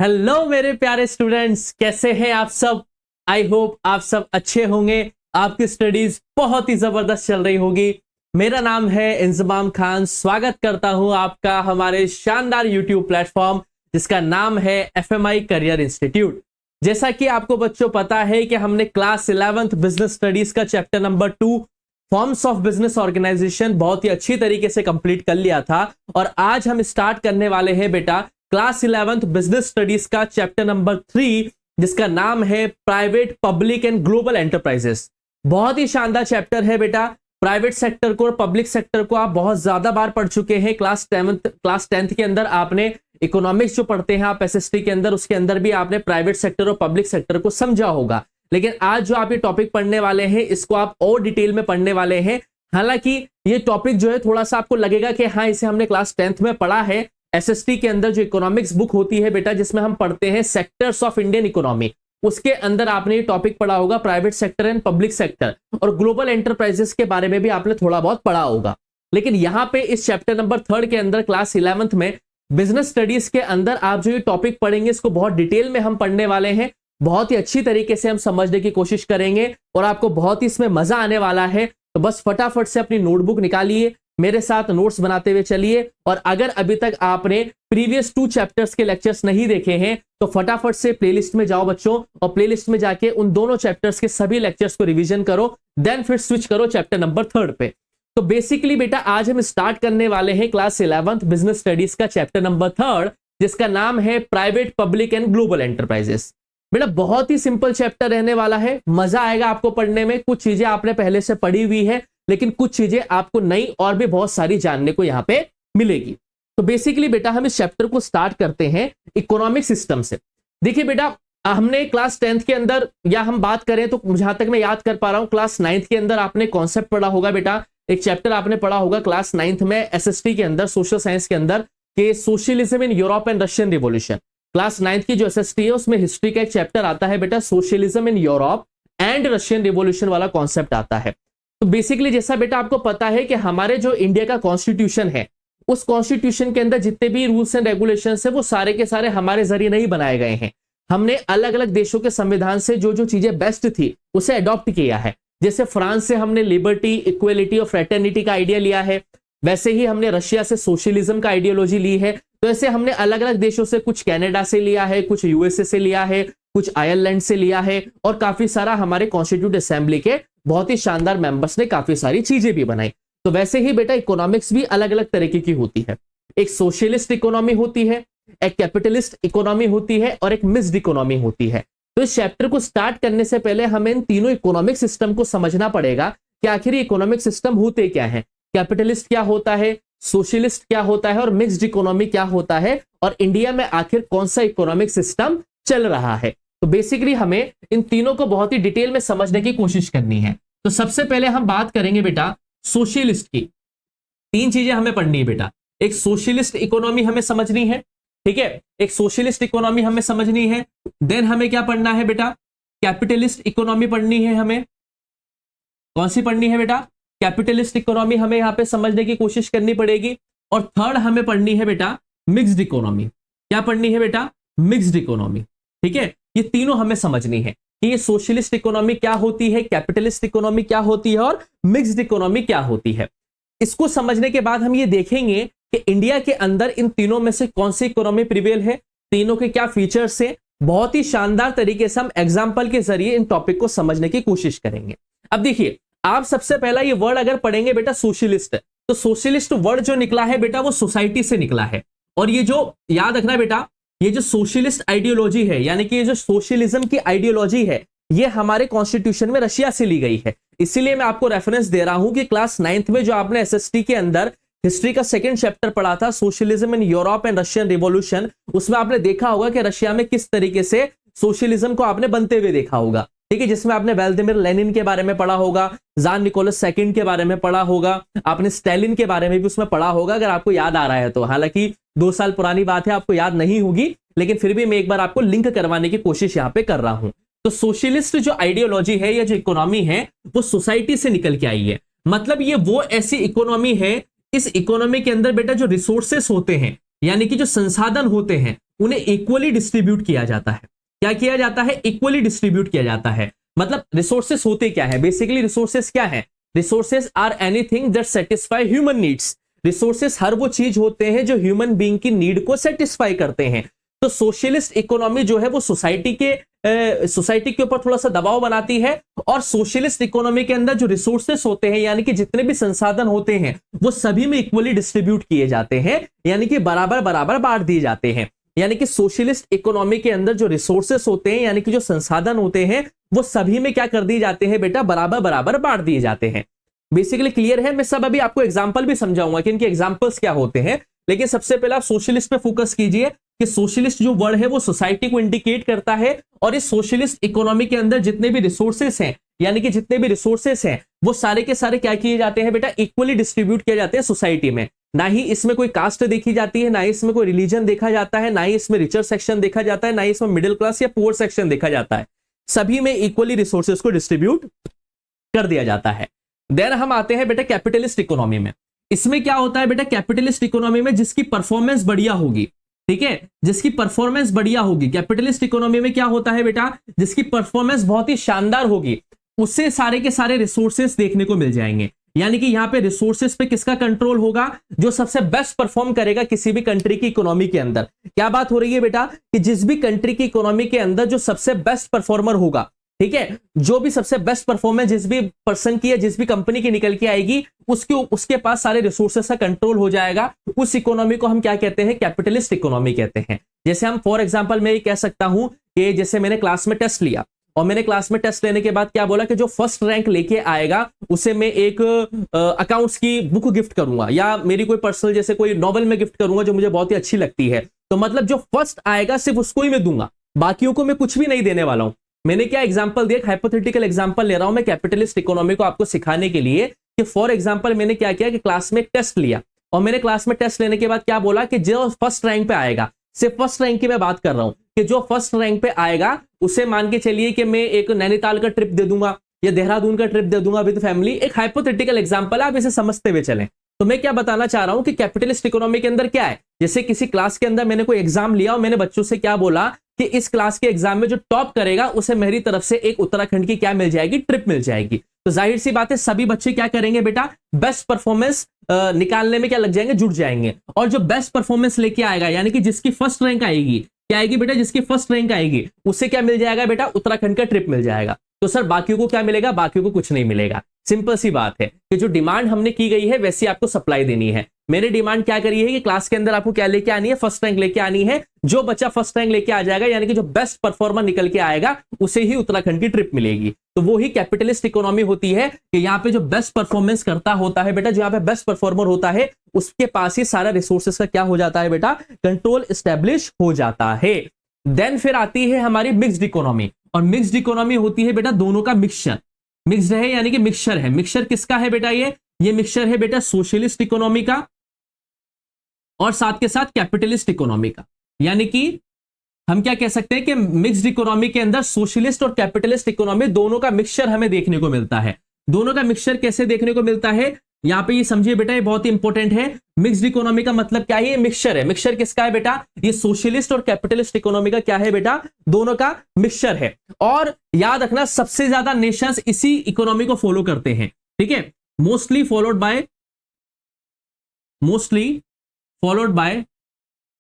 Hello मेरे प्यारे students, कैसे हैं आप सब। आई होप आप सब अच्छे होंगे। आपकी स्टडीज बहुत ही जबरदस्त चल रही होगी। मेरा नाम है इंजमाम खान। स्वागत करता हूं आपका हमारे शानदार यूट्यूब प्लेटफॉर्म जिसका नाम है एफएमआई करियर इंस्टीट्यूट। जैसा कि आपको बच्चों पता है कि हमने क्लास 11th बिजनेस स्टडीज का chapter number 2 forms of business organisation बहुत ही अच्छी तरीके से कंप्लीट कर लिया था और आज हम स्टार्ट करने वाले हैं बेटा क्लास 11th बिजनेस स्टडीज का चैप्टर नंबर 3 जिसका नाम है private public and global enterprises. बहुत ही शानदार चैप्टर है बेटा। प्राइवेट सेक्टर को और पब्लिक सेक्टर को आप बहुत ज्यादा बार पढ़ चुके हैं। क्लास 10th के अंदर आपने इकोनॉमिक्स जो पढ़ते हैं आप एसएसटी के अंदर, उसके अंदर भी आपने प्राइवेट सेक्टर और पब्लिक सेक्टर को समझा होगा। लेकिन आज जो आप ये टॉपिक पढ़ने वाले हैं इसको आप और डिटेल में पढ़ने वाले हैं। हालांकि ये टॉपिक जो है थोड़ा सा आपको लगेगा कि हाँ इसे हमने क्लास 10th में पढ़ा है। एसएसटी के अंदर जो इकोनॉमिक्स बुक होती है बेटा जिसमें हम पढ़ते हैं सेक्टर्स ऑफ इंडियन इकोनॉमी, उसके अंदर आपने ये टॉपिक पढ़ा होगा private sector and public sector, और ग्लोबल एंटरप्राइजेस के बारे में भी आपने थोड़ा बहुत पढ़ा होगा। लेकिन यहां पे इस चैप्टर नंबर 3 के अंदर क्लास 11th में बिजनेस स्टडीज के अंदर आप जो ये टॉपिक पढ़ेंगे इसको बहुत डिटेल में हम पढ़ने वाले हैं। बहुत ही अच्छी तरीके से हम समझने की कोशिश करेंगे और आपको बहुत ही इसमें मजा आने वाला है। तो बस फटाफट से अपनी नोटबुक निकालिए, मेरे साथ नोट्स बनाते हुए चलिए। और अगर अभी तक आपने प्रीवियस 2 चैप्टर्स के लेक्चर्स नहीं देखे हैं तो फटाफट से प्लेलिस्ट में जाओ बच्चों, और प्लेलिस्ट में जाके उन दोनों चैप्टर्स के सभी लेक्चर्स को रिवीजन करो, देन फिर स्विच करो चैप्टर नंबर 3 पे। तो बेसिकली बेटा आज हम स्टार्ट करने वाले हैं क्लास 11th बिजनेस स्टडीज का चैप्टर नंबर 3 जिसका नाम है private public and global enterprises. बेटा बहुत ही सिंपल चैप्टर रहने वाला है, मजा आएगा आपको पढ़ने में। कुछ चीजें आपने पहले से पढ़ी हुई है लेकिन कुछ चीजें आपको नई और भी बहुत सारी जानने को यहां पे मिलेगी। तो बेसिकली बेटा हम इस चैप्टर को स्टार्ट करते हैं इकोनॉमिक सिस्टम से। देखिए बेटा हमने क्लास 10th के अंदर, या हम बात करें तो जहां तक मैं याद कर पा रहा हूं क्लास 9th के अंदर आपने कॉन्सेप्ट पढ़ा होगा बेटा। एक चैप्टर आपने पढ़ा होगा क्लास 9th में एसएसटी के अंदर, सोशल साइंस के अंदर, कि socialism in Europe and Russian revolution. Class 9th की जो एसएसटी है उसमें हिस्ट्री का एक चैप्टर आता है बेटा, socialism in Europe and Russian revolution वाला कॉन्सेप्ट आता है। तो बेसिकली जैसा बेटा आपको पता है कि हमारे जो इंडिया का कॉन्स्टिट्यूशन है उस कॉन्स्टिट्यूशन के अंदर जितने भी रूल्स एंड रेगुलेशंस है वो सारे के सारे हमारे जरिए नहीं बनाए गए हैं। हमने अलग अलग देशों के संविधान से जो जो चीजें बेस्ट थी उसे अडॉप्ट किया है। जैसे फ्रांस से हमने लिबर्टी, इक्वलिटी और फ्रेटर्निटी का आइडिया लिया है, वैसे ही हमने रशिया से सोशलिज्म का आइडियोलॉजी ली है। तो ऐसे हमने अलग अलग देशों से, कुछ कनाडा से लिया है, कुछ यूएसए से लिया है, कुछ आयरलैंड से लिया है, और काफी सारा हमारे कॉन्स्टिट्यूट असेंबली के बहुत ही शानदार मेंबर्स ने काफी सारी चीजें भी बनाई। तो वैसे ही बेटा इकोनॉमिक्स भी अलग अलग तरीके की होती है। एक सोशलिस्ट इकोनॉमी होती है, एक कैपिटलिस्ट इकोनॉमी होती है और एक मिक्स्ड इकोनॉमी होती है। तो इस चैप्टर को स्टार्ट करने से पहले हमें इन तीनों इकोनॉमिक सिस्टम को समझना पड़ेगा कि आखिर इकोनॉमिक सिस्टम होते क्या है, कैपिटलिस्ट क्या होता है, सोशलिस्ट क्या होता है और मिक्स्ड इकोनॉमी क्या होता है, और इंडिया में आखिर कौन सा इकोनॉमिक सिस्टम चल रहा है। तो बेसिकली हमें इन तीनों को बहुत ही डिटेल में समझने की कोशिश करनी है। तो सबसे पहले हम बात करेंगे बेटा सोशलिस्ट की। 3 चीजें हमें पढ़नी है बेटा। एक सोशलिस्ट इकोनॉमी हमें समझनी है, ठीक है, एक सोशलिस्ट इकोनॉमी हमें समझनी है। देन हमें क्या पढ़ना है बेटा, कैपिटलिस्ट इकोनॉमी पढ़नी है हमें। कौन सी पढ़नी है बेटा, कैपिटलिस्ट इकोनॉमी हमें यहां पे समझने की कोशिश करनी पड़ेगी। और थर्ड हमें पढ़नी है बेटा मिक्स्ड इकोनॉमी। क्या पढ़नी है बेटा, मिक्स्ड इकोनॉमी, ठीक है। ये तीनों हमें समझनी है कि ये सोशलिस्ट इकोनॉमी क्या होती है, कैपिटलिस्ट इकोनॉमी क्या होती है और मिक्स्ड इकोनॉमी क्या होती है। इसको समझने के बाद हम ये देखेंगे कि इंडिया के अंदर इन तीनों में से कौन सी इकोनॉमी प्रिवेल है, तीनों के क्या फीचर्स हैं। बहुत ही शानदार तरीके से हम एग्जाम्पल के जरिए इन टॉपिक को समझने की कोशिश करेंगे। अब देखिए आप सबसे पहला ये वर्ड अगर पढ़ेंगे बेटा सोशलिस्ट, तो सोशलिस्ट वर्ड जो निकला है बेटा वो सोसाइटी से निकला है। और ये जो याद रखना बेटा, ये जो सोशलिस्ट आइडियोलॉजी है यानी कि ये जो सोशलिज्म की आइडियोलॉजी है ये हमारे कॉन्स्टिट्यूशन में रशिया से ली गई है। इसीलिए मैं आपको रेफरेंस दे रहा हूं कि क्लास 9th में जो आपने एसएसटी के अंदर हिस्ट्री का 2nd चैप्टर पढ़ा था, socialism in Europe and Russian revolution, उसमें आपने देखा होगा कि रशिया में किस तरीके से सोशलिज्म को आपने बनते हुए देखा होगा, ठीक है। जिसमें आपने व्लादिमीर लेनिन के बारे में पढ़ा होगा, ज़ार निकोलस II के बारे में पढ़ा होगा, आपने स्टालिन के बारे में भी उसमें पढ़ा होगा अगर आपको याद आ रहा है तो। हालांकि 2 साल पुरानी बात है, आपको याद नहीं होगी, लेकिन फिर भी मैं एक बार आपको लिंक करवाने की कोशिश यहां पे कर रहा हूं। तो सोशलिस्ट जो आइडियोलॉजी है या जो इकोनॉमी है वो सोसाइटी से निकल के आई है। मतलब ये वो ऐसी इकोनॉमी है, इस इकोनॉमी के अंदर बेटा जो रिसोर्सेस होते हैं यानी कि जो संसाधन होते हैं उन्हें इक्वली डिस्ट्रीब्यूट किया जाता है। क्या किया जाता है? इक्वली डिस्ट्रीब्यूट किया जाता है। मतलब रिसोर्सेस होते क्या है? बेसिकली रिसोर्सेस क्या है? Resources are anything that satisfy human needs. Resources हर वो चीज होते हैं जो ह्यूमन बीइंग की नीड को सेटिस्फाई करते हैं। तो सोशलिस्ट इकोनॉमी जो है वो सोसाइटी के ऊपर थोड़ा सा दबाव बनाती है, और सोशलिस्ट इकोनॉमी के अंदर जो रिसोर्सेस होते हैं यानी कि जितने भी संसाधन होते हैं वो सभी में इक्वली डिस्ट्रीब्यूट किए जाते हैं, यानी कि बराबर बराबर बांट दिए जाते हैं। यानी कि सोशलिस्ट इकोनॉमी के अंदर जो रिसोर्सेस होते हैं यानी कि जो संसाधन होते हैं वो सभी में क्या कर दिए जाते हैं बेटा? बराबर बराबर बांट दिए जाते हैं। बेसिकली क्लियर है? मैं सब अभी आपको एग्जांपल भी समझाऊंगा कि इनके एग्जांपल्स क्या होते हैं, लेकिन सबसे पहले आप सोशलिस्ट पे फोकस कीजिए कि सोशलिस्ट जो वर्ड है वो सोसाइटी को इंडिकेट करता है, और इस सोशलिस्ट इकोनॉमी के अंदर जितने भी रिसोर्सेस हैं यानी कि जितने भी रिसोर्सेस हैं वो सारे के सारे क्या किए जाते हैं बेटा? इक्वली डिस्ट्रीब्यूट किए जाते हैं सोसाइटी में। ना ही इसमें कोई कास्ट देखी जाती है, ना ही इसमें कोई रिलीजन देखा जाता है, ना ही इसमें रिचर सेक्शन देखा जाता है, ना ही इसमें मिडिल क्लास या पुअर सेक्शन देखा जाता है। सभी में इक्वली रिसोर्सेस को डिस्ट्रीब्यूट कर दिया जाता है। देन हम आते हैं बेटा कैपिटलिस्ट इकोनॉमी में। इसमें क्या होता है बेटा? कैपिटलिस्ट इकोनॉमी में जिसकी परफॉर्मेंस बढ़िया होगी, ठीक है, जिसकी परफॉर्मेंस बढ़िया होगी, कैपिटलिस्ट इकोनॉमी में क्या होता है बेटा? जिसकी परफॉर्मेंस बहुत ही शानदार होगी उससे सारे के सारे रिसोर्सेस देखने को मिल जाएंगे। यानी कि यहां पे रिसोर्सेस पे किसका कंट्रोल होगा? जो सबसे बेस्ट परफॉर्म करेगा किसी भी कंट्री की इकोनॉमी के अंदर। क्या बात हो रही है बेटा? कि जिस भी कंट्री की इकोनॉमी के अंदर जो सबसे बेस्ट परफॉर्मर होगा, ठीक है, जो भी सबसे बेस्ट परफॉर्मेंस जिस भी पर्सन की या जिस भी कंपनी की निकल के आएगी उसके पास सारे रिसोर्सेस का कंट्रोल हो जाएगा। उस इकोनॉमी को हम क्या कहते हैं? कैपिटलिस्ट इकोनॉमी कहते हैं। जैसे हम फॉर एग्जांपल मैं ये कह सकता हूं कि जैसे मैंने क्लास में टेस्ट लिया, और मैंने क्लास में टेस्ट लेने के बाद क्या बोला कि जो फर्स्ट रैंक लेके आएगा उसे मैं एक अकाउंट्स की बुक गिफ्ट करूंगा, या मेरी कोई पर्सनल जैसे कोई नॉवल में गिफ्ट करूंगा जो मुझे बहुत ही अच्छी लगती है। तो मतलब जो फर्स्ट आएगा सिर्फ उसको ही मैं दूंगा, बाकियों को मैं कुछ भी नहीं देने वाला हूं। मैंने क्या एग्जांपल दिया? हाइपोथेटिकल एग्जांपल ले रहा हूं मैं कैपिटलिस्ट इकोनॉमी को आपको सिखाने के लिए कि फॉर एग्जांपल मैंने क्या किया कि क्लास में एक टेस्ट लिया, और मैंने क्लास में टेस्ट लेने के बाद क्या बोला कि जो फर्स्ट रैंक पे आएगा, सिर्फ फर्स्ट रैंक की मैं बात कर रहा हूं, कि जो फर्स्ट रैंक पे आएगा उसे मान के चलिए कि मैं एक नैनीताल का ट्रिप दे दूंगा या देहरादून का ट्रिप दे दूंगा विद फैमिली। एक हाइपोथेटिकल एग्जांपल है, आप इसे समझते हुए चलें। तो मैं क्या बताना चाह रहा हूं कि कैपिटलिस्ट इकोनॉमी के अंदर क्या है? जैसे किसी क्लास के अंदर मैंने कोई एग्जाम लिया और मैंने बच्चों से क्या बोला कि इस क्लास के एग्जाम में जो टॉप करेगा उसे मेरी तरफ से एक उत्तराखंड की क्या मिल जाएगी? ट्रिप मिल जाएगी। तो जाहिर सी बात है सभी बच्चे क्या करेंगे बेटा? बेस्ट परफॉर्मेंस निकालने में क्या लग जाएंगे? जुट जाएंगे। और जो बेस्ट परफॉर्मेंस लेके आएगा यानी कि जिसकी फर्स्ट रैंक आएगी, क्या आएगी बेटा? जिसकी फर्स्ट रैंक आएगी उसे क्या मिल जाएगा बेटा? उत्तराखंड का ट्रिप मिल जाएगा। तो सर बाकियों को क्या मिलेगा? बाकियों को कुछ नहीं मिलेगा। सिंपल सी बात है कि जो डिमांड हमने की गई है वैसी आपको सप्लाई देनी है। मैंने डिमांड क्या करी है कि क्लास के अंदर आपको क्या लेके आनी है? फर्स्ट रैंक लेके आनी है। जो बच्चा फर्स्ट रैंक लेके आ जाएगा यानी कि जो बेस्ट परफॉर्मर निकल के आएगा उसे ही उत्तराखंड की ट्रिप मिलेगी। तो वो ही कैपिटलिस्ट इकोनॉमी होती है कि यहाँ पे जो बेस्ट परफॉर्मेंस करता होता है बेटा, जो यहाँ पे बेस्ट परफॉर्मर होता है उसके पास ही सारा रिसोर्सेस का क्या हो जाता है बेटा? कंट्रोल एस्टेब्लिश हो जाता है। देन फिर आती है हमारी मिक्स्ड इकोनॉमी, और मिक्स्ड इकोनॉमी होती है बेटा दोनों का मिक्सचर। मिक्स्ड है यानी कि मिक्सचर है। मिक्सचर किसका है बेटा? ये मिक्सचर है बेटा सोशलिस्ट इकोनॉमी का और साथ के साथ कैपिटलिस्ट इकोनॉमी का। यानी कि हम क्या कह सकते हैं कि मिक्स्ड इकोनॉमी के अंदर सोशलिस्ट और कैपिटलिस्ट इकोनॉमी दोनों का मिक्सचर हमें देखने को मिलता है। दोनों का मिक्सचर कैसे देखने को मिलता है? यहां पे ये समझिए बेटा, ये बहुत ही इंपॉर्टेंट है। मिक्स्ड इकोनॉमी का मतलब क्या है? ये मिक्सचर है। मिक्सचर किसका है बेटा? ये सोशलिस्ट और कैपिटलिस्ट इकोनॉमी का क्या है बेटा? दोनों का मिक्सचर है। और याद रखना सबसे ज्यादा नेशंस इसी इकोनॉमी को फॉलो करते हैं, ठीक है, मोस्टली फॉलोड बाय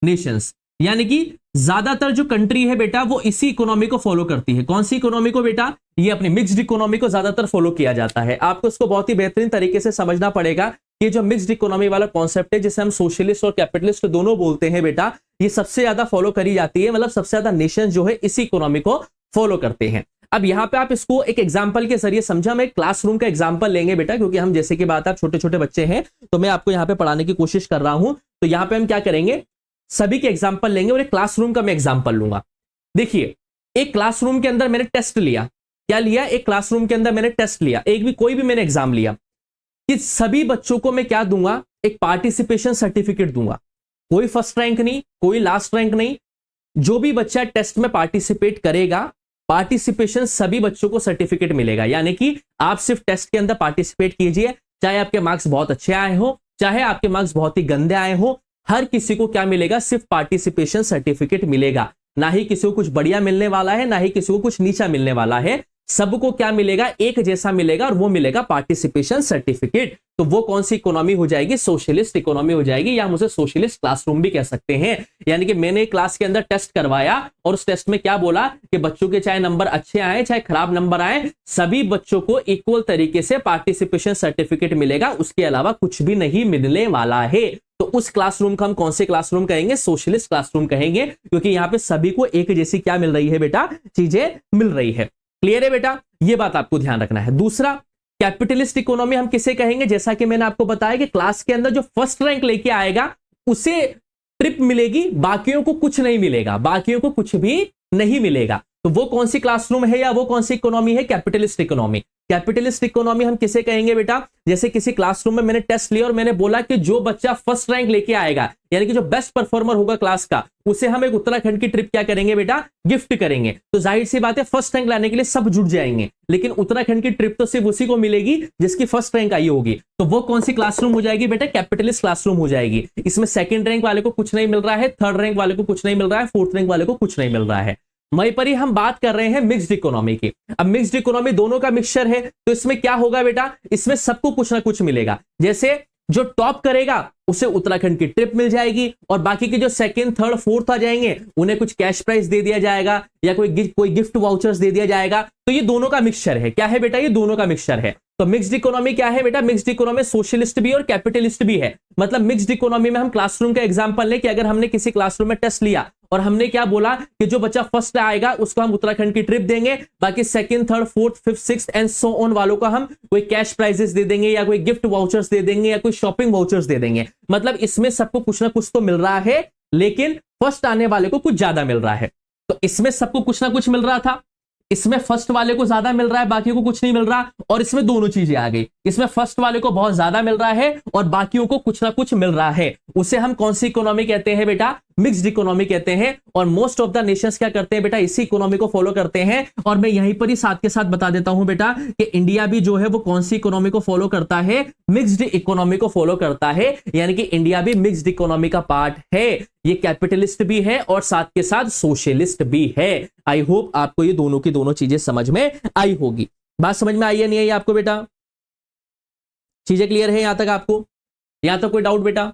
नेशंस। यानी कि ज्यादातर जो कंट्री है बेटा वो इसी इकोनॉमी को फॉलो करती है। कौन सी इकोनॉमी को बेटा? ये अपनी मिक्स्ड इकोनॉमी को ज्यादातर फॉलो किया जाता है। आपको इसको बहुत ही बेहतरीन तरीके से समझना पड़ेगा कि जो मिक्स्ड इकोनॉमी वाला कॉन्सेप्ट है जिसे हम सोशलिस्ट और कैपिटलिस्ट दोनों बोलते हैं बेटा, ये सबसे ज्यादा फॉलो करी जाती है। मतलब सबसे ज्यादा नेशन जो है इसी इकोनॉमी को फॉलो करते हैं। अब यहाँ पे आप इसको एक एग्जाम्पल के जरिए समझा। मैं क्लासरूम का एग्जाम्पल लेंगे बेटा, क्योंकि हम जैसे कि बात आप छोटे छोटे बच्चे हैं तो मैं आपको यहाँ पे पढ़ाने की कोशिश कर रहा हूं। तो यहाँ पे हम क्या करेंगे, सभी के एग्जाम्पल लेंगे और एक क्लासरूम का मैं एग्जाम्पल लूंगा। देखिए, एक क्लासरूम के अंदर मैंने टेस्ट लिया। क्या लिया? एक क्लासरूम के अंदर मैंने टेस्ट लिया, कोई भी मैंने एग्जाम लिया, कि सभी बच्चों को मैं क्या दूंगा? एक पार्टिसिपेशन सर्टिफिकेट दूंगा। कोई फर्स्ट रैंक नहीं, कोई लास्ट रैंक नहीं, जो भी बच्चा टेस्ट में पार्टिसिपेट करेगा, पार्टिसिपेशन सभी बच्चों को सर्टिफिकेट मिलेगा। यानी कि आप सिर्फ टेस्ट के अंदर पार्टिसिपेट कीजिए, चाहे आपके मार्क्स बहुत अच्छे आए हो, चाहे आपके मार्क्स बहुत ही गंदे आए हो, हर किसी को क्या मिलेगा, सिर्फ पार्टिसिपेशन सर्टिफिकेट मिलेगा। ना ही किसी को कुछ बढ़िया मिलने वाला है, ना ही किसी को कुछ नीचा मिलने वाला है। सबको क्या मिलेगा, एक जैसा मिलेगा, और वो मिलेगा पार्टिसिपेशन सर्टिफिकेट। तो वो कौन सी इकोनॉमी हो जाएगी, सोशलिस्ट इकोनॉमी हो जाएगी, या हम उसे सोशलिस्ट क्लासरूम भी कह सकते हैं। यानी कि मैंने क्लास के अंदर टेस्ट करवाया और उस टेस्ट में क्या बोला कि बच्चों के चाहे नंबर अच्छे आए चाहे खराब नंबर आए, सभी बच्चों को इक्वल तरीके से पार्टिसिपेशन सर्टिफिकेट मिलेगा, उसके अलावा कुछ भी नहीं मिलने वाला है। तो उस क्लासरूम को हम कौन से क्लासरूम कहेंगे, सोशलिस्ट क्लासरूम कहेंगे, क्योंकि यहां पे सभी को एक जैसी क्या मिल रही है बेटा, चीजें मिल रही है। क्लियर है बेटा, ये बात आपको ध्यान रखना है। दूसरा, कैपिटलिस्ट इकोनॉमी हम किसे कहेंगे, जैसा कि मैंने आपको बताया कि क्लास के अंदर जो फर्स्ट रैंक लेके आएगा उसे ट्रिप मिलेगी, बाकियों को कुछ नहीं मिलेगा, बाकियों को कुछ भी नहीं मिलेगा। तो वो कौन सी क्लासरूम है या वो कौन सी इकोनॉमी है, कैपिटलिस्ट इकोनॉमी। कैपिटलिस्ट इकोनॉमी हम किसे कहेंगे बेटा, जैसे किसी क्लासरूम में मैंने टेस्ट लिया और मैंने बोला कि जो बच्चा फर्स्ट रैंक लेके आएगा, यानी कि जो बेस्ट परफॉर्मर होगा क्लास का, उसे हम एक उत्तराखंड की ट्रिप क्या करेंगे बेटा, गिफ्ट करेंगे। तो जाहिर सी बात है फर्स्ट रैंक लाने के लिए सब जुट जाएंगे, लेकिन उत्तराखंड की ट्रिप तो सिर्फ उसी को मिलेगी जिसकी फर्स्ट रैंक आई होगी। तो वो कौन सी क्लासरूम हो जाएगी बेटा, कैपिटलिस्ट क्लासरूम हो जाएगी। इसमें सेकंड रैंक वाले को कुछ नहीं मिल रहा है, थर्ड रैंक वाले को कुछ नहीं मिल रहा है, फोर्थ रैंक वाले को कुछ नहीं मिल रहा है। वहीं पर ही हम बात कर रहे हैं मिक्स्ड इकोनॉमी की। अब मिक्स्ड इकोनॉमी दोनों का मिक्सचर है, तो इसमें क्या होगा बेटा, इसमें सबको कुछ ना कुछ मिलेगा। जैसे जो टॉप करेगा उसे उत्तराखंड की ट्रिप मिल जाएगी, और बाकी के जो सेकंड थर्ड फोर्थ आ जाएंगे उन्हें कुछ कैश प्राइस दे दिया जाएगा या कोई गिफ्ट वाउचर्स दे दिया जाएगा। तो ये दोनों का मिक्सचर है। क्या है बेटा, ये दोनों का मिक्सचर है। तो मिक्स्ड इकोनॉमी क्या है बेटा, मिक्स्ड इकोनॉमी सोशलिस्ट भी और कैपिटलिस्ट भी है। मतलब मिक्स्ड इकोनॉमी में हम क्लासरूम का एग्जांपल लें कि अगर हमने किसी क्लासरूम में टेस्ट लिया और हमने क्या बोला कि जो बच्चा फर्स्ट आएगा उसको हम उत्तराखंड की ट्रिप देंगे, बाकी second third fourth fifth sixth and so on वालों को हम कोई कैश प्राइजेस दे देंगे या कोई गिफ्ट वाउचर्स दे देंगे या कोई शॉपिंग वाउचर्स दे देंगे। मतलब इसमें सबको कुछ ना कुछ तो मिल रहा है, लेकिन फर्स्ट आने वाले को कुछ ज्यादा मिल रहा है। तो इसमें सबको कुछ ना कुछ मिल रहा था, इसमें फर्स्ट वाले को ज्यादा मिल रहा है, बाकी को कुछ नहीं मिल रहा, और इसमें दोनों चीजें आ गई। इसमें फर्स्ट वाले को बहुत ज्यादा मिल रहा है और बाकियों को कुछ ना कुछ मिल रहा है। उसे हम कौन सी इकोनॉमी कहते हैं बेटा, मिक्स्ड इकोनॉमी कहते हैं। और मोस्ट ऑफ द नेशंस क्या करते हैं बेटा, इसी इकोनॉमी को फॉलो करते हैं। और मैं यहीं पर ही साथ के साथ बता देता हूं बेटा कि इंडिया भी जो है वो कौन सी इकोनॉमी को फॉलो करता है, मिक्स्ड इकोनॉमी को फॉलो करता है। यानी कि इंडिया भी मिक्स्ड इकोनॉमी का पार्ट है। ये कैपिटलिस्ट भी है और साथ के साथ सोशलिस्ट भी है। आई होप आपको ये दोनों की दोनों चीजें समझ में आई होगी। बात समझ में आई है नहीं आई आपको बेटा, चीजें क्लियर है यहां तक आपको, यहां तक कोई डाउट बेटा,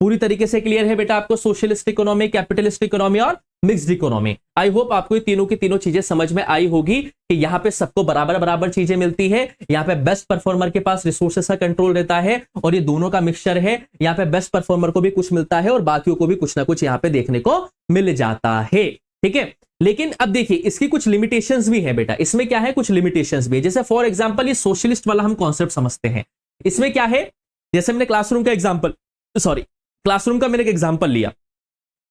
पूरी तरीके से क्लियर है बेटा आपको, सोशलिस्ट इकोनॉमी, कैपिटलिस्ट इकोनॉमी और मिक्स्ड इकोनॉमी। आई होप आपको ये तीनों की तीनों चीजें समझ में आई होगी कि यहां पे सबको बराबर बराबर चीजें मिलती है। यहां पे बेस्ट परफॉर्मर के पास रिसोर्सेस का कंट्रोल रहता है और ये दोनों का मिक्सचर है। यहां पे बेस्ट परफॉर्मर को भी कुछ मिलता है और बाकियों को भी कुछ ना कुछ यहां पे देखने को मिल जाता है। ठीक है, लेकिन अब देखिए इसकी कुछ लिमिटेशंस भी है बेटा। इसमें क्या है, कुछ लिमिटेशंस भी है। जैसे फॉर एग्जांपल ये सोशलिस्ट वाला हम कॉन्सेप्ट समझते हैं। इसमें क्या है, जैसे हमने क्लासरूम का मैंने एक एग्जांपल लिया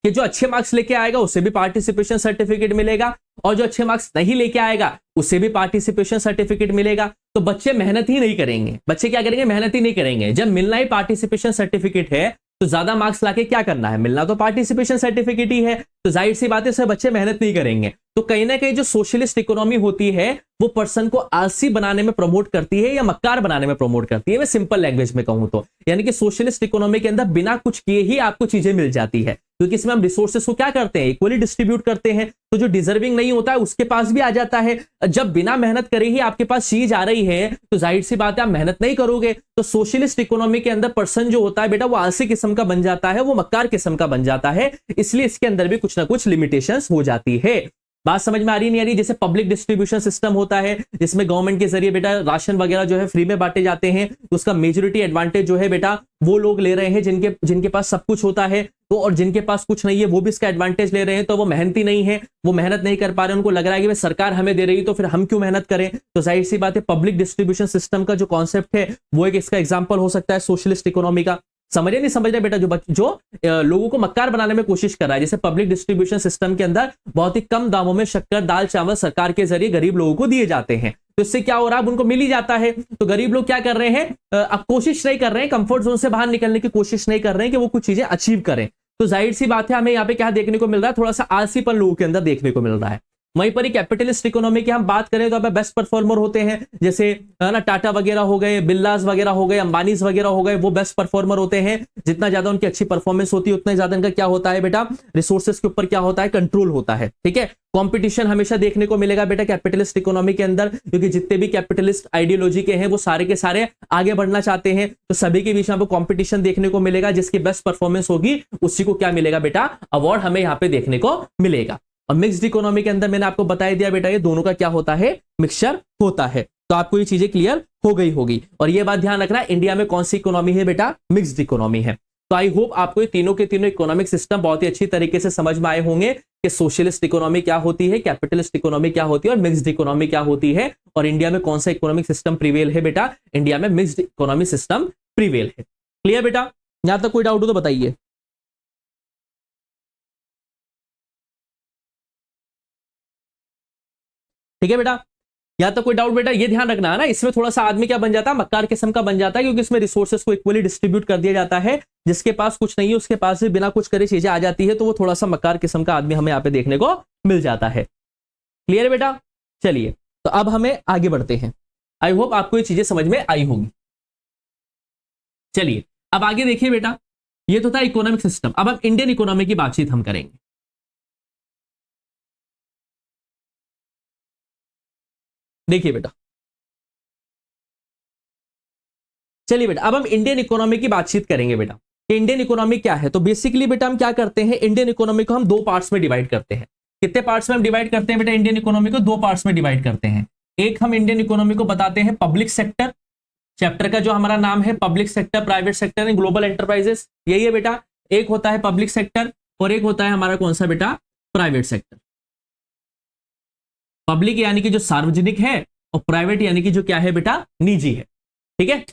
कि जो अच्छे मार्क्स लेके आएगा उसे भी पार्टिसिपेशन सर्टिफिकेट मिलेगा और जो अच्छे मार्क्स नहीं लेके आएगा उसे भी पार्टिसिपेशन सर्टिफिकेट मिलेगा। तो बच्चे मेहनत ही नहीं करेंगे, बच्चे क्या करेंगे, मेहनत ही नहीं करेंगे। जब मिलना ही पार्टिसिपेशन सर्टिफिकेट है तो ज्यादा मार्क्स लाके क्या करना है, मिलना तो पार्टिसिपेशन सर्टिफिकेट ही है। तो जाहिर सी बात है सब बच्चे मेहनत नहीं करेंगे। तो कहीं ना कहीं जो सोशलिस्ट इकोनॉमी होती है वो पर्सन को आलसी बनाने में प्रमोट करती है या मक्कार बनाने में प्रमोट करती है। मैं सिंपल लैंग्वेज में कहूं तो यानी कि सोशलिस्ट इकोनॉमी के अंदर बिना कुछ किए ही आपको चीजें मिल जाती है, क्योंकि इसमें हम रिसोर्सेस को क्या करते हैं, इक्वली डिस्ट्रीब्यूट करते हैं। तो जो डिजर्विंग नहीं होता है उसके पास भी आ जाता है। जब बिना मेहनत करे ही आपके पास चीज आ रही है तो जाहिर सी बात है आप मेहनत नहीं करोगे। तो सोशलिस्ट इकोनॉमी के अंदर पर्सन जो होता है बेटा वो आलसी किस्म का बन जाता है, वो मक्कार किस्म का बन जाता है। इसलिए इसके अंदर भी कुछ ना कुछ लिमिटेशंस हो जाती है। बात समझ में आ रही नहीं आ रही? जैसे पब्लिक डिस्ट्रीब्यूशन सिस्टम होता है जिसमें गवर्नमेंट के जरिए बेटा राशन वगैरह जो है फ्री में बांटे जाते हैं, तो उसका मेजोरिटी एडवांटेज जो है बेटा वो लोग ले रहे हैं जिनके पास सब कुछ होता है। तो और जिनके पास कुछ नहीं है वो भी इसका एडवांटेज ले रहे हैं। तो वो मेहनती नहीं है, वो मेहनत नहीं कर पा रहे, उनको लग रहा है कि भाई सरकार हमें दे रही है तो फिर हम क्यों मेहनत करें। तो जाहिर सी बात है पब्लिक डिस्ट्रीब्यूशन सिस्टम का जो कॉन्सेप्ट है वो एक इसका एग्जाम्पल हो सकता है सोशलिस्ट इकोनॉमी का। समझे नहीं समझ रहे बेटा? जो लोगों को मक्कार बनाने में कोशिश कर रहा है, जैसे पब्लिक डिस्ट्रीब्यूशन सिस्टम के अंदर बहुत ही कम दामों में शक्कर दाल चावल सरकार के जरिए गरीब लोगों को दिए जाते हैं। तो इससे क्या हो रहा है, उनको मिल ही जाता है। तो गरीब लोग क्या कर रहे हैं, अब कोशिश नहीं कर रहे हैं, कंफर्ट जोन से बाहर निकलने की कोशिश नहीं कर रहे हैं कि वो कुछ चीजें अचीव करें। तो जाहिर सी बात है हमें यहाँ पे क्या देखने को मिल रहा है, थोड़ा सा आलसीपन लोगों के अंदर देखने को मिल रहा है। वहीं पर कैपिटलिस्ट इकोनॉमी की हम बात करें तो बेस्ट परफॉर्मर होते हैं, जैसे ना टाटा वगैरह हो गए, बिरलास वगैरह हो गए, अंबानीज वगैरह हो गए, वो बेस्ट परफॉर्मर होते हैं। जितना ज्यादा उनकी अच्छी परफॉर्मेंस होती है उतना ज्यादा इनका क्या होता है बेटा, रिसोर्सेज के ऊपर क्या होता है, कंट्रोल होता है। ठीक है, कंपटीशन हमेशा देखने को मिलेगा बेटा कैपिटलिस्ट इकोनॉमी के अंदर, क्योंकि जितने भी कैपिटलिस्ट आइडियोलॉजी के हैं वो सारे के सारे आगे बढ़ना चाहते हैं, तो सभी के बीच में आपको कंपटीशन देखने को मिलेगा। जिसकी बेस्ट परफॉर्मेंस होगी उसी को क्या मिलेगा बेटा, अवार्ड हमें यहां पे देखने को मिलेगा। और मिक्स्ड इकोनॉमी के अंदर मैंने आपको बता दिया बेटा ये दोनों का क्या होता है, मिक्सचर होता है। तो आपको ये चीजें क्लियर हो गई होगी। और ये बात ध्यान रखना, इंडिया में कौन सी इकोनॉमी है बेटा, मिक्स्ड इकोनॉमी है। तो आई होप आपको ये तीनों के तीनों इकोनॉमिक सिस्टम बहुत ही अच्छी तरीके से समझ में आए होंगे कि सोशलिस्ट इकोनॉमी क्या होती है, कैपिटलिस्ट इकोनॉमी क्या होती है और मिक्स्ड इकोनॉमी क्या होती है, और इंडिया में कौन सा इकोनॉमिक सिस्टम प्रिवेल है बेटा, इंडिया में मिक्स्ड इकोनॉमिक सिस्टम प्रिवेल है। क्लियर बेटा, यहां तक कोई डाउट हो तो बताइए। ठीक है बेटा, या तो कोई डाउट बेटा, ये ध्यान रखना है ना, इसमें थोड़ा सा आदमी क्या बन जाता है, मक्कार किस्म का बन जाता है, क्योंकि इसमें रिसोर्सेज को इक्वली डिस्ट्रीब्यूट कर दिया जाता है। जिसके पास कुछ नहीं है उसके पास भी बिना कुछ करे चीजें आ जाती है, तो वो थोड़ा सा मक्कार किस्म का आदमी हमें यहाँ पे देखने को मिल जाता है। क्लियर है बेटा, चलिए तो अब हमें आगे बढ़ते हैं। आई होप आपको ये चीजें समझ में आई होंगी। चलिए अब आगे देखिए बेटा, ये तो था इकोनॉमिक सिस्टम। अब हम इंडियन इकोनॉमी की बातचीत हम करेंगे। देखिए बेटा, चलिए बेटा अब हम इंडियन इकोनॉमी की बातचीत करेंगे बेटा कि इंडियन इकोनॉमी क्या है। तो बेसिकली बेटा हम क्या करते हैं, इंडियन इकोनॉमी को हम दो पार्ट्स में डिवाइड करते हैं। कितने पार्ट्स में हम डिवाइड करते हैं बेटा, इंडियन इकोनॉमी को दो पार्ट्स में डिवाइड करते हैं। एक हम इंडियन इकोनॉमी को बताते हैं पब्लिक सेक्टर, चैप्टर का जो हमारा नाम है public sector, private sector and global enterprises, यही है बेटा। एक होता है पब्लिक सेक्टर और एक होता है हमारा कौन सा बेटा, प्राइवेट सेक्टर। पब्लिक यानी कि जो सार्वजनिक है और प्राइवेट यानी कि जो क्या है बेटा, निजी है। ठीक है,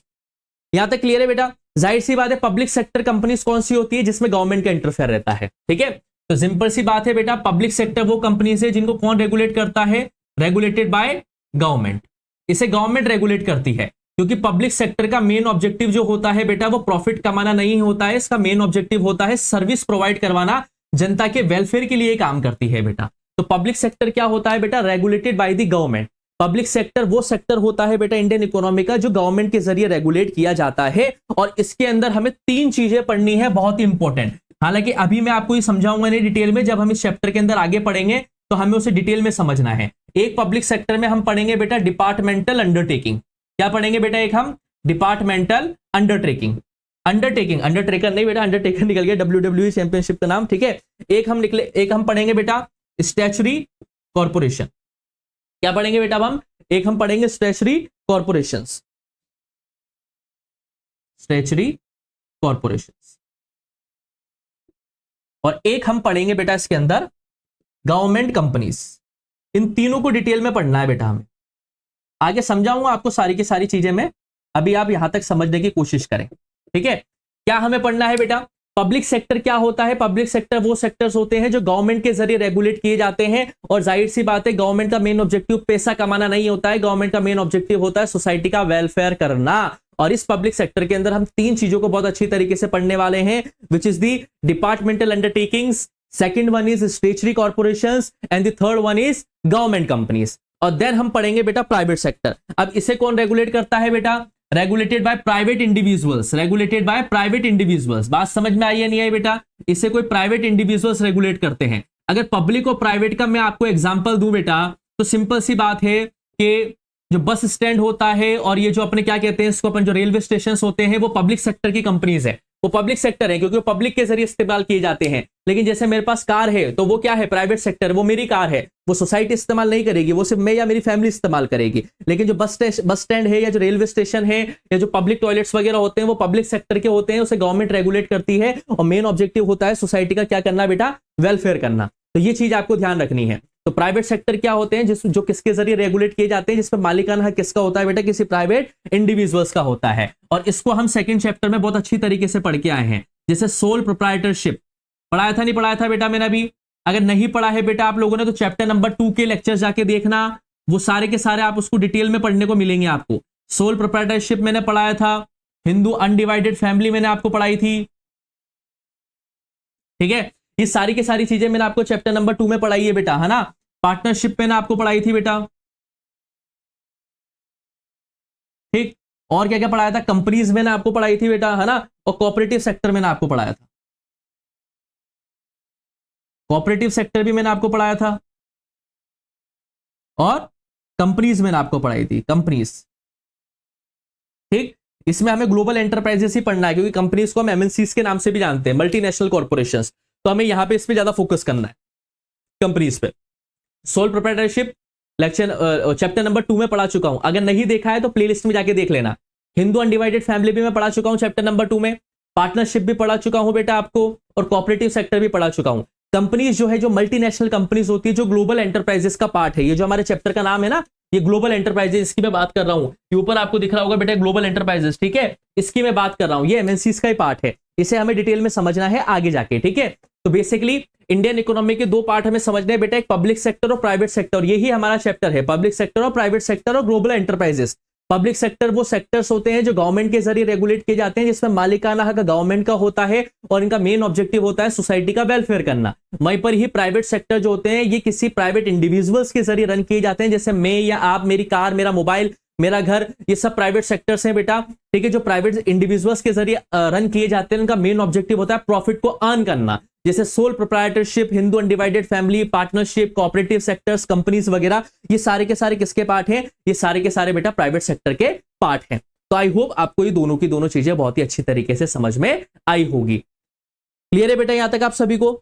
यहां तक क्लियर है बेटा। जाहिर सी बात है पब्लिक सेक्टर कंपनीज कौन सी होती है, जिसमें गवर्नमेंट का इंटरफेयर रहता है। ठीक है, तो सिंपल सी बात है बेटा, पब्लिक सेक्टर वो कंपनीज है जिनको कौन रेगुलेट करता है, रेगुलेटेड बाय गवर्नमेंट। इसे गवर्नमेंट रेगुलेट करती है, क्योंकि पब्लिक सेक्टर का मेन ऑब्जेक्टिव जो होता है बेटा वो प्रॉफिट कमाना नहीं होता है। इसका मेन ऑब्जेक्टिव होता है सर्विस प्रोवाइड करवाना, जनता के वेलफेयर के लिए काम करती है बेटा। तो पब्लिक सेक्टर क्या होता है बेटा, regulated by the government. Public sector वो सेक्टर होता है बेटा इंडियन इकोनॉमी का जो गवर्नमेंट के जरिए रेगुलेट किया जाता है। और इसके अंदर हमें तीन चीजें पढ़नी है, बहुत इंपॉर्टेंट। हालांकि अभी मैं आपको ये समझाऊंगा नहीं डिटेल में, जब हम इस चैप्टर के अंदर आगे पढ़ेंगे तो हमें उसे डिटेल में समझना है। एक पब्लिक सेक्टर में हम पढ़ेंगे बेटा डिपार्टमेंटल अंडरटेकिंग। क्या पढ़ेंगे बेटा, एक हम डिपार्टमेंटल अंडरटेकिंग, अंडरटेकर नहीं बेटा, अंडरटेकर निकल गया WWE चैंपियनशिप का नाम। ठीक है, एक हम पढ़ेंगे बेटा स्टैच्यूटरी कॉर्पोरेशन। क्या पढ़ेंगे बेटा अब हम, एक हम पढ़ेंगे स्टैच्यूटरी कॉर्पोरेशंस, स्टैच्यूटरी कॉर्पोरेशंस, और एक हम पढ़ेंगे बेटा इसके अंदर गवर्नमेंट कंपनीज। इन तीनों को डिटेल में पढ़ना है बेटा हमें। आगे समझाऊंगा आपको सारी की सारी चीजें मैं, अभी आप यहां तक समझने की कोशिश करें। ठीक है, क्या हमें पढ़ना है बेटा, पब्लिक सेक्टर क्या होता है। पब्लिक सेक्टर वो सेक्टर्स होते हैं जो गवर्नमेंट के जरिए रेगुलेट किए जाते हैं। और जाहिर सी बात है गवर्नमेंट का मेन ऑब्जेक्टिव पैसा कमाना नहीं होता है, गवर्नमेंट का मेन ऑब्जेक्टिव होता है सोसाइटी का वेलफेयर करना। और इस पब्लिक सेक्टर के अंदर हम तीन चीजों को बहुत अच्छी तरीके से पढ़ने वाले हैं, which is the departmental undertakings, second one is statutory corporations and the third one is government companies. और देन हम पढ़ेंगे बेटा प्राइवेट सेक्टर। अब इसे कौन रेगुलेट करता है बेटा, regulated by private individuals, regulated by private individuals. बात समझ में आई है नहीं आई बेटा, इसे कोई प्राइवेट इंडिविजुअल्स रेगुलेट करते हैं। अगर पब्लिक और प्राइवेट का मैं आपको एग्जांपल दूं बेटा, तो सिंपल सी बात है कि जो बस स्टैंड होता है और ये जो अपने क्या कहते हैं इसको, अपन जो रेलवे स्टेशन होते हैं, वो पब्लिक सेक्टर की कंपनीज है। वो पब्लिक सेक्टर है क्योंकि वो पब्लिक के जरिए इस्तेमाल किए जाते हैं। लेकिन जैसे मेरे पास कार है तो वो क्या है, प्राइवेट सेक्टर, वो मेरी कार है, वो सोसाइटी इस्तेमाल नहीं करेगी, वो सिर्फ मैं या मेरी फैमिली इस्तेमाल करेगी। लेकिन जो बस स्टैंड है या जो रेलवे स्टेशन है या जो पब्लिक टॉयलेट्स वगैरह होते हैं वो पब्लिक सेक्टर के होते हैं, उसे गवर्नमेंट रेगुलेट करती है। और मेन ऑब्जेक्टिव होता है सोसाइटी का क्या करना बेटा, वेलफेयर करना। तो ये चीज आपको ध्यान रखनी है। तो प्राइवेट सेक्टर क्या होते हैं, जो किसके जरिए रेगुलेट किए जाते हैं, जिसमें मालिकाना हक किसका होता है बेटा, किसी प्राइवेट इंडिविजुअल्स का होता है। और इसको हम सेकंड चैप्टर में बहुत अच्छी तरीके से पढ़ के आए हैं, जैसे सोल प्रोप्राइटरशिप। पढ़ाया था नहीं पढ़ाया था बेटा मैंने अभी? अगर नहीं पढ़ा है बेटा आप लोगों ने तो चैप्टर नंबर 2 के लेक्चर जाके देखना, वो सारे के सारे आप उसको डिटेल में पढ़ने को मिलेंगे आपको। सोल प्रोप्राइटरशिप मैंने पढ़ाया था, हिंदू अनडिवाइडेड फैमिली मैंने आपको पढ़ाई थी। ठीक है, ये सारी की सारी चीजें मैंने आपको चैप्टर नंबर 2 में पढ़ाई है बेटा, है ना। पार्टनरशिप मैंने आपको पढ़ाई थी बेटा, ठीक। और क्या क्या पढ़ाया था, कंपनीज मैंने आपको पढ़ाई थी बेटा, है ना। और कोऑपरेटिव सेक्टर मैंने आपको पढ़ाया था, कोऑपरेटिव सेक्टर भी मैंने आपको पढ़ाया था। और कंपनीज मैंने आपको पढ़ाई थी, कंपनीज, ठीक। इसमें हमें ग्लोबल एंटरप्राइजेस ही पढ़ना है, क्योंकि कंपनीज को हम एमएनसीज के नाम से भी जानते हैं, मल्टीनेशनल कॉर्पोरेशंस। तो हमें यहां पे इस पे ज्यादा फोकस करना है, कंपनीज पे। Sole proprietorship lecture chapter number 2 में पढ़ा चुका हूं, अगर नहीं देखा है तो प्लेलिस्ट में जाके देख लेना। हिंदू अनडिवाइडेड फैमिली भी मैं पढ़ा चुका हूं चैप्टर नंबर 2 में, पार्टनरशिप भी पढ़ा चुका हूं बेटा आपको, और कोऑपरेटिव सेक्टर भी पढ़ा चुका हूं। कंपनीज जो है, जो मल्टीनेशनल कंपनीज होती है, जो ग्लोबल एंटरप्राइजेस का पार्ट है, ये जो हमारे चैप्टर का नाम है ना, ये ग्लोबल एंटरप्राइजेस, इसकी मैं बात कर रहा हूं। ये ऊपर आपको दिख रहा होगा बेटा ग्लोबल एंटरप्राइजेस, ठीक है, इसकी मैं बात कर रहा हूं। ये एमएनसीज का ही पार्ट है, इसे हमें डिटेल में समझना है आगे जाके, ठीक है। तो बेसिकली इंडियन इकोनॉमी के दो पार्ट हमें समझने हैं बेटा, एक पब्लिक सेक्टर और प्राइवेट सेक्टर। यही हमारा चैप्टर है, पब्लिक सेक्टर और प्राइवेट सेक्टर और ग्लोबल एंटरप्राइजेस। पब्लिक सेक्टर वो सेक्टर्स होते हैं जो गवर्नमेंट के जरिए रेगुलेट किए जाते हैं, जिसमें मालिकाना हक गवर्नमेंट का होता है और इनका मेन ऑब्जेक्टिव होता है सोसाइटी का वेलफेयर करना। वहीं पर ही प्राइवेट सेक्टर जो होते हैं, ये किसी प्राइवेट इंडिविजुअल्स के जरिए रन किए जाते हैं, जैसे मैं या आप, मेरी कार, मेरा मोबाइल, मेरा घर, ये सब प्राइवेट सेक्टर्स हैं बेटा, ठीक है, जो प्राइवेट इंडिविजुअल्स के जरिए रन किए जाते हैं। उनका मेन ऑब्जेक्टिव होता है प्रॉफिट को अर्न करना, जैसे sole proprietorship, Hindu undivided family, partnership, cooperative sectors, companies वगैरह, ये सारे के सारे किसके पार्ट हैं, ये सारे के सारे बेटा प्राइवेट सेक्टर के पार्ट हैं। तो आई होप आपको ये दोनों की दोनों चीजें बहुत ही अच्छी तरीके से समझ में आई होगी। क्लियर है बेटा यहां तक आप सभी को,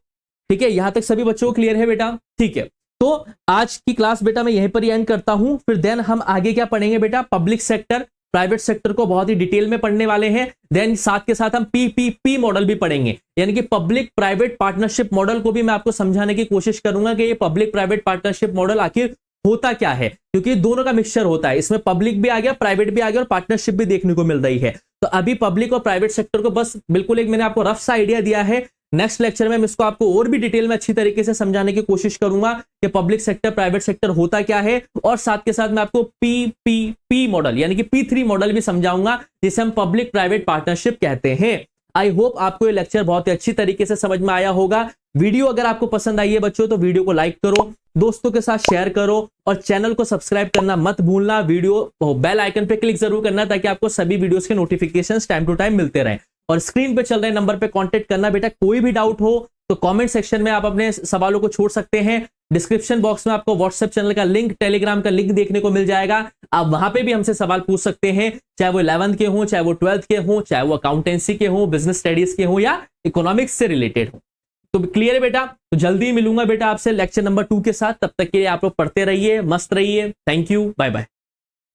ठीक है, यहां तक सभी बच्चों को क्लियर है बेटा, ठीक है। तो आज की क्लास बेटा मैं यहीं पर एंड करता हूं, फिर देन हम आगे क्या पढ़ेंगे बेटा, पब्लिक सेक्टर, प्राइवेट सेक्टर को बहुत ही डिटेल में पढ़ने वाले हैं। देन साथ के साथ हम पीपीपी मॉडल भी पढ़ेंगे, यानी कि पब्लिक प्राइवेट पार्टनरशिप मॉडल को भी मैं आपको समझाने की कोशिश करूंगा कि ये पब्लिक प्राइवेट पार्टनरशिप मॉडल आखिर होता क्या है, क्योंकि दोनों का मिक्सचर होता है, इसमें पब्लिक भी आ गया, प्राइवेट भी आ गया और पार्टनरशिप भी देखने को मिल रही है। तो अभी पब्लिक और प्राइवेट सेक्टर को बस बिल्कुल एक मैंने आपको रफ सा आइडिया दिया है। नेक्स्ट लेक्चर में मैं इसको आपको और भी डिटेल में अच्छी तरीके से समझाने की कोशिश करूंगा कि पब्लिक सेक्टर प्राइवेट सेक्टर होता क्या है, और साथ के साथ मैं आपको पीपीपी मॉडल यानी कि P3 मॉडल भी समझाऊंगा, जिसे हम पब्लिक प्राइवेट पार्टनरशिप कहते हैं। आई होप आपको ये लेक्चर बहुत ही अच्छी तरीके से समझ में आया होगा। वीडियो अगर आपको पसंद आई है बच्चों, तो वीडियो को लाइक करो, दोस्तों के साथ शेयर करो और चैनल को सब्सक्राइब करना मत भूलना। वीडियो बेल आइकन पे क्लिक जरूर करना, ताकि आपको सभी वीडियोस के नोटिफिकेशंस टाइम टू टाइम मिलते रहें। और स्क्रीन पे चल रहे नंबर पे कांटेक्ट करना बेटा। कोई भी डाउट हो तो कमेंट सेक्शन में आप अपने सवालों को छोड़ सकते हैं। डिस्क्रिप्शन बॉक्स में आपको व्हाट्सएप चैनल का लिंक, टेलीग्राम का लिंक देखने को मिल जाएगा। आप वहां पे भी हमसे सवाल पूछ सकते हैं, चाहे वो 11th के हों, चाहे वो 12th के हों, चाहे वो अकाउंटेंसी के हों, बिजनेस स्टडीज के हों या इकोनॉमिक्स से रिलेटेड हो। तो क्लियर है बेटा। तो जल्दी मिलूंगा बेटा आपसे लेक्चर नंबर 2 के साथ। तब तक के लिए आप लोग पढ़ते रहिए, मस्त रहिए। Thank you, bye bye.